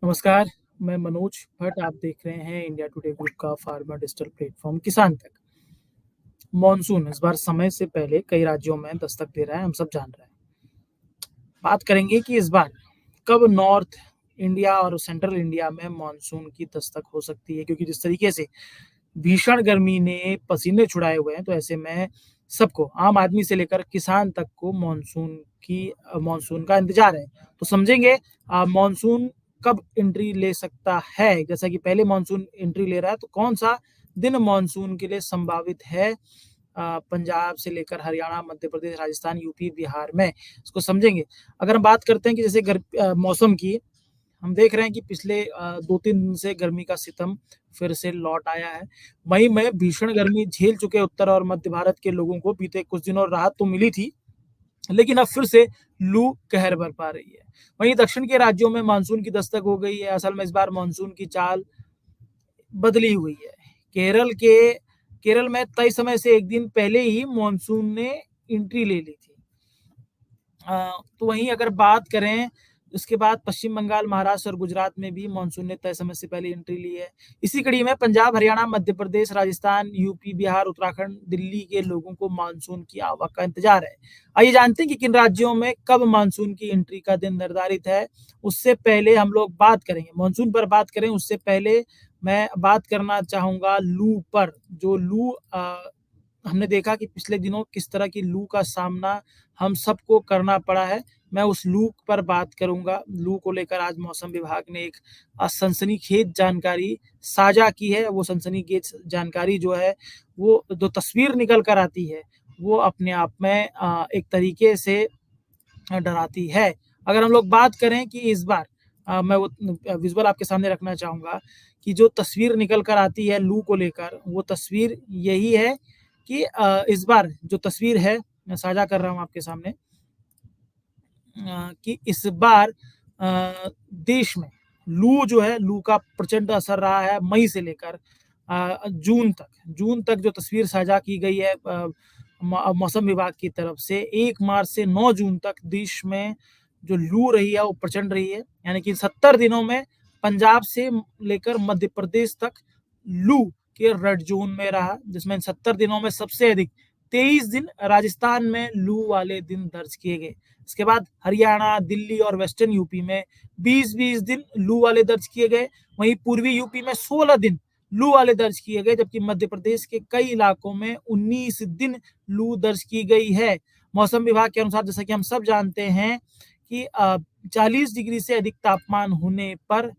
नमस्कार, मैं मनोज भट्ट। आप देख रहे हैं इंडिया टुडे ग्रुप का फार्मर डिजिटल प्लेटफ़ॉर्म किसान तक। मॉनसून इस बार समय से पहले कई राज्यों में दस्तक दे रहा है, हम सब जान रहे हैं। बात करेंगे कि इस बार कब नॉर्थ इंडिया और सेंट्रल इंडिया में मॉनसून की दस्तक हो सकती है, क्योंकि जिस तरीके से भीषण गर्मी ने पसीने छुड़ाए हुए हैं, तो ऐसे में सबको, आम आदमी से लेकर किसान तक को मॉनसून का इंतज़ार है। तो समझेंगे मॉनसून कब एंट्री ले सकता है। जैसा कि पहले मॉनसून एंट्री ले रहा है, तो कौन-सा दिन मॉनसून के लिए संभावित है पंजाब से लेकर हरियाणा, मध्य प्रदेश, राजस्थान, यूपी, बिहार में, इसको समझेंगे। अगर हम बात करते हैं कि जैसे मौसम की, हम देख रहे हैं कि पिछले 2-3 दिन से गर्मी का सितम फिर से लौट आया है। मई में भीषण गर्मी झेल चुके उत्तर और मध्य भारत के लोगों को बीते कुछ दिनों राहत तो मिली थी, लेकिन अब फिर से लू कहर बरपा रही है। वहीं दक्षिण के राज्यों में मानसून की दस्तक हो गई है। असल में इस बार मानसून की चाल बदली हुई है। केरल में तय समय से 1 दिन पहले ही मानसून ने एंट्री ले ली थी। तो वहीं अगर बात करें, उसके बाद पश्चिम बंगाल, महाराष्ट्र और गुजरात में भी मानसून ने तय समय से पहले एंट्री ली है। इसी कड़ी में पंजाब, हरियाणा, मध्य प्रदेश, राजस्थान, यूपी, बिहार, उत्तराखंड, दिल्ली के लोगों को मानसून की आवक का इंतजार है। आइए जानते हैं कि किन राज्यों में कब मानसून की एंट्री का दिन निर्धारित है। उससे पहले हम लोग बात करेंगे, मानसून पर बात करें उससे पहले मैं बात करना चाहूँगा लू पर। जो लू हमने देखा कि पिछले दिनों किस तरह की लू का सामना हम सबको करना पड़ा है। मैं उस लू पर बात करूँगा। लू को लेकर आज मौसम विभाग ने एक सनसनीखेज जानकारी साझा की है। वो सनसनीखेज जानकारी जो है, वो जो तस्वीर निकल कर आती है, वो अपने आप में एक तरीके से डराती है। अगर हम लोग बात करें कि इस बार मैं वो विज़ुअल आपके सामने रखना चाहूँगा कि जो तस्वीर निकल कर आती है लू को लेकर, वो तस्वीर यही है कि इस बार जो तस्वीर है, मैं साझा कर रहा हूँ आपके सामने कि इस बार देश में लू जो है, लू का प्रचंड असर रहा है मई से लेकर जून तक। जून तक जो तस्वीर साझा की गई है मौसम विभाग की तरफ से, 1 मार्च से 9 जून तक देश में जो लू रही है, वो प्रचंड रही है। यानी कि 70 दिनों में पंजाब से लेकर मध्य प्रदेश तक लू के रेड ज़ोन में रहा, जिसमें इन 70 दिनों में सबसे अधिक 23 दिन राजस्थान में लू वाले दिन दर्ज किए गए। इसके बाद हरियाणा, दिल्ली और वेस्टर्न यूपी में 20-20 दिन लू वाले दर्ज किए गए। वहीं पूर्वी यूपी में 16 दिन लू वाले दर्ज किए गए, जबकि मध्य प्रदेश के कई इलाकों में 19 दिन लू दर्ज की गई है। मौसम विभाग के अनुसार, जैसा कि हम सब जानते हैं कि 40 डिग्री से अधिक तापमान होने पर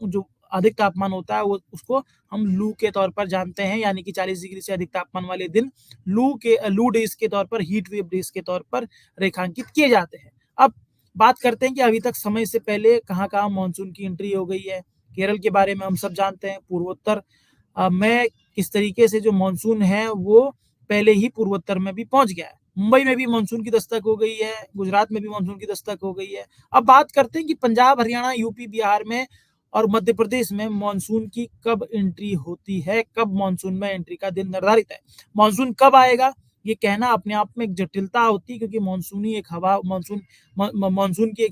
जो अधिक तापमान होता है, वो उसको हम लू के तौर पर जानते हैं। यानी कि 40 डिग्री से अधिक तापमान वाले दिन लू डेज़ के तौर पर, हीट वेव डेज़ के तौर पर रेखांकित किए जाते हैं। अब बात करते हैं कि अभी तक समय से पहले कहाँ-कहाँ मानसून की एंट्री हो गई है। केरल के बारे में हम सब जानते हैं, पूर्वोत्तर में किस तरीके से जो मानसून है, वो पहले ही पूर्वोत्तर में भी पहुँच गया है। मुंबई में भी मानसून की दस्तक हो गई है, गुजरात में भी मानसून की दस्तक हो गई है। अब बात करते हैं कि पंजाब, हरियाणा, यूपी, बिहार में और मध्य प्रदेश में मानसून की कब एंट्री होती है, कब मानसून में एंट्री का दिन निर्धारित है। मानसून कब आएगा, ये कहना अपने आप में एक जटिलता होती है, क्योंकि मानसून की एक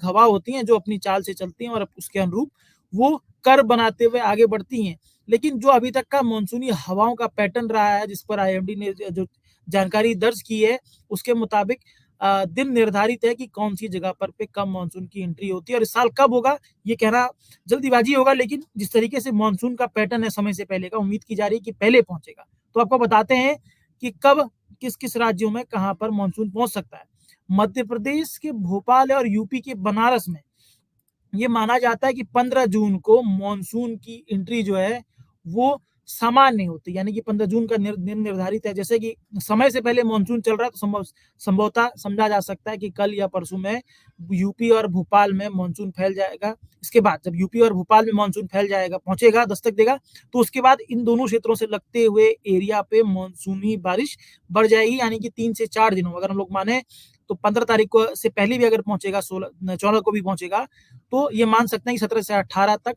हवा होती है जो अपनी चाल से चलती हैं और उसके अनुरूप वो कर्व बनाते हुए आगे बढ़ती हैं। लेकिन जो अभी तक का मानसूनी हवाओं का पैटर्न रहा है, जिस पर आईएमडी ने जो जानकारी दर्ज की है, उसके मुताबिक दिन निर्धारित है कि कौन-सी जगह पर पे कब मानसून की एंट्री होती है और इस साल कब होगा, ये कहना जल्दीबाजी होगा। लेकिन जिस तरीके से मानसून का पैटर्न है समय से पहले का, उम्मीद की जा रही है कि पहले पहुँचेगा। तो आपको बताते हैं कि कब किस-किस राज्यों में कहाँ पर मानसून पहुँच सकता है। मध्य प्रदेश के भोपाल और यूपी के बनारस में ये माना जाता है कि 15 जून को मानसून की एंट्री जो है, वो सामान्य होती है। यानी कि 15 जून का दिन निर्धारित है। जैसे कि समय से पहले मानसून चल रहा है, तो संभवतः समझा जा सकता है कि कल या परसों में यूपी और भोपाल में मानसून फैल जाएगा। इसके बाद जब यूपी और भोपाल में मानसून फैल जाएगा, पहुँचेगा, दस्तक देगा, तो उसके बाद इन दोनों क्षेत्रों से लगते हुए एरिया पे मानसूनी बारिश बढ़ जाएगी। यानी कि 3 से 4 दिनों, अगर हम लोग माने तो 15 तारीख को से पहले भी अगर पहुँचेगा, 14 को भी पहुँचेगा, तो ये मान सकते हैं कि 17 से 18 तक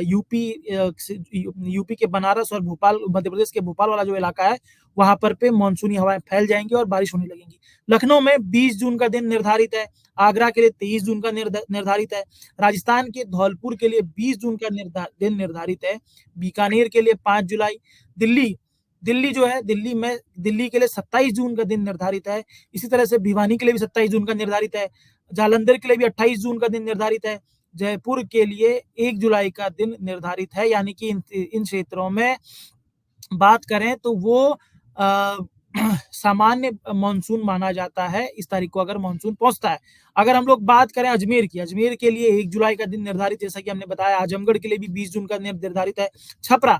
यूपी के बनारस और भोपाल, मध्य प्रदेश के भोपाल वाला जो इलाका है, वहाँ पर पे मानसूनी हवाएँ फैल जाएँगी और बारिश होने लगेंगी। लखनऊ में 20 जून का दिन निर्धारित है, आगरा के लिए 23 जून का निर्धारित है, राजस्थान के धौलपुर के लिए 20 जून का दिन निर्धारित है, बीकानेर के लिए 5 जुलाई, दिल्ली दिल्ली जो है, दिल्ली के लिए 27 जून का दिन निर्धारित है। इसी तरह से भिवानी के लिए भी 27 जून का निर्धारित है, जालंधर के लिए भी 28 जून का दिन निर्धारित है, जयपुर के लिए 1 जुलाई का दिन निर्धारित है। यानी कि इन क्षेत्रों में बात करें तो वो अ, सामान्य मानसून माना जाता है, इस तारीख को अगर मानसून पहुँचता है। अगर हम लोग बात करें अजमेर के लिए 1 जुलाई का दिन निर्धारित, जैसा कि हमने बताया, आजमगढ़ के लिए भी 20 जून का निर्धारित है। छपरा,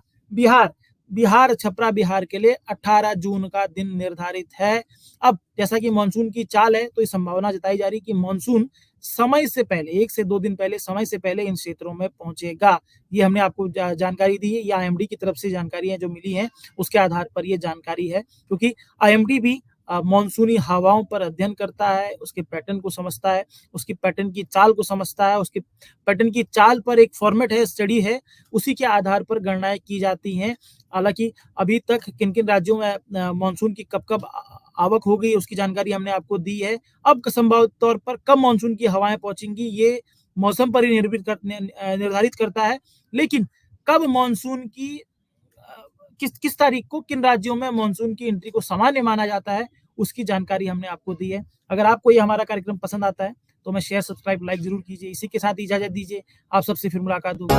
छपरा बिहार के लिए 18 जून का दिन निर्धारित है। अब जैसा कि मानसून की चाल है, तो ये संभावना जताई जा रही है कि मानसून समय से पहले 1 से 2 दिन पहले, समय से पहले इन क्षेत्रों में पहुँचेगा। ये हमने आपको जानकारी दी है, ये आईएमडी की तरफ से जानकारियाँ जो मिली हैं, उसके आधार पर ये जानकारी है, क्योंकि आईएमडी भी मानसूनी हवाओं पर अध्ययन करता है, उसके पैटर्न को समझता है, उसकी पैटर्न की चाल को समझता है, उसके पैटर्न की चाल पर एक फॉर्मेट है, स्टडी है, उसी के आधार पर गणनाएँ की जाती हैं। हालाँकि अभी तक किन-किन राज्यों में मानसून की कब-कब आवक हो गई, उसकी जानकारी हमने आपको दी है। अब संभावित तौर पर कब मानसून की हवाएँ पहुँचेंगी, ये मौसम पर ही निर्धारित करता है। लेकिन कब मानसून की किस तारीख को किन राज्यों में मानसून की एंट्री को सामान्य माना जाता है, उसकी जानकारी हमने आपको दी है। अगर आपको ये हमारा कार्यक्रम पसंद आता है, तो हमें शेयर, सब्सक्राइब, लाइक ज़रूर कीजिए। इसी के साथ इजाज़त दीजिए। आप सबसे फिर मुलाकात होगी।